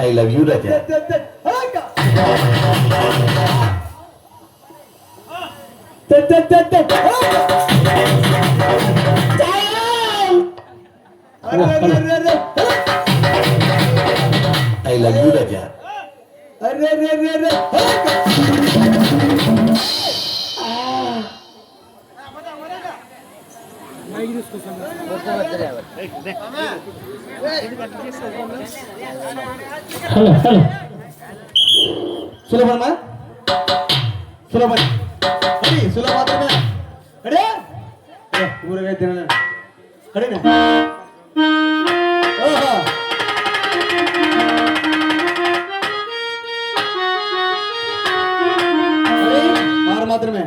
I love you Raja. I love you Raja. Hello hello సులభమా సులభం సులభ మాత్రమే అడే ఊరగా తిన అడేనా మాత్రమే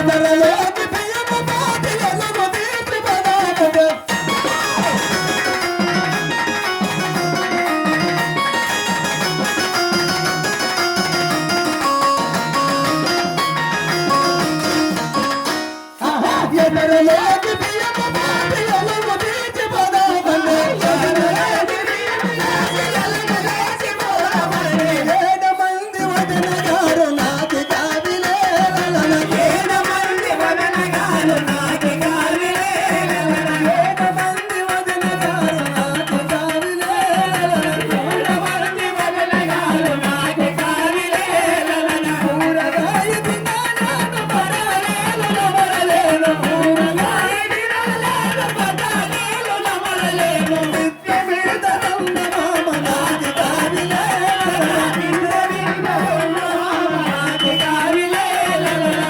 ఎదరలోకి బియ్యము బాటి ఎలుగు తీర్చి పదాకటే. ఎదరలోకి బియ్యము బాటి ఎలుగు తీర్చి పదాకటే. ఎదరలోకి బియ్యము బాటి ఎలుగు తీర్చి పదాకటే. 7 మంది వదనగారు నాకి కావిలే లలన. 7 మంది వదనగారు నాకి కావిలే లలన. 7 మంది వదనగారు నాకి కావిలే లలన. 7 మంది వదనగారు నాకి కావిలే లలన. ఊరగాయ తినాలను పడలేను నమరలేను. ఊరగాయ తినాలను పడలేను నమరలేను. నిత్య మీద నమ్మ మామ నాకి కావిలే లలన. నిత్య మీద నమ్మ మామ నాకి కావిలే లలన.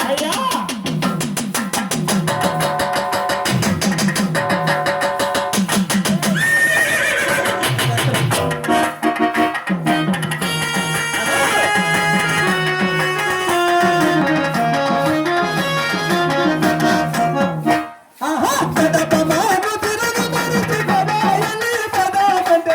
అయ్యా ఆహా కడప మాను తిరుగు మరిచి పదాయని పదాకంటే.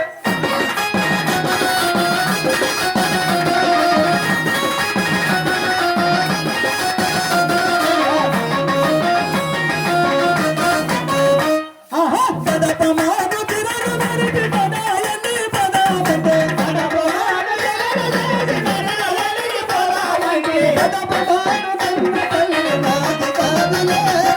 ఆహా కడప మాను తిరుగు మరిచి పదాయని పదాకంటే. కడప మాను తిరుగు మరిచి పదాయని పదాకంటే. కడప మాను కన్న తల్లి నాకి కావిలే లలన.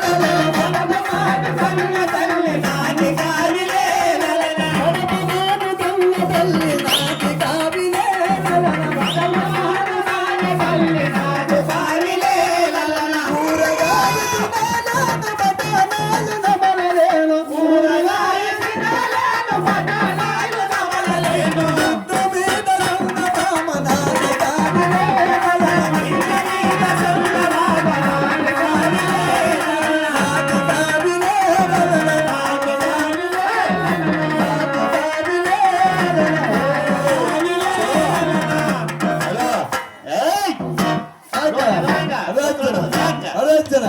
కడప మాను కన్న తల్లి నాకి కావిలే లలన. కడప మాను కన్న తల్లి నాకి కావిలే లలన. కడప మాను కన్న తల్లి నాకి కావిలే లలన. ఊరగాయ తినాలను పటానాలు నమలలేను. ఊరగాయ తినాలను పటానాలు నమలలేను. ముద్దు మీద రన్న మామ నాకి కావిలే లలన. ముద్దు మీద రన్న మామ నాకి కావిలే లలన. నాకి కావిలే లలన. నాకి కావిలే లలన. నాకి కావిలే లలన. అరే అర్జున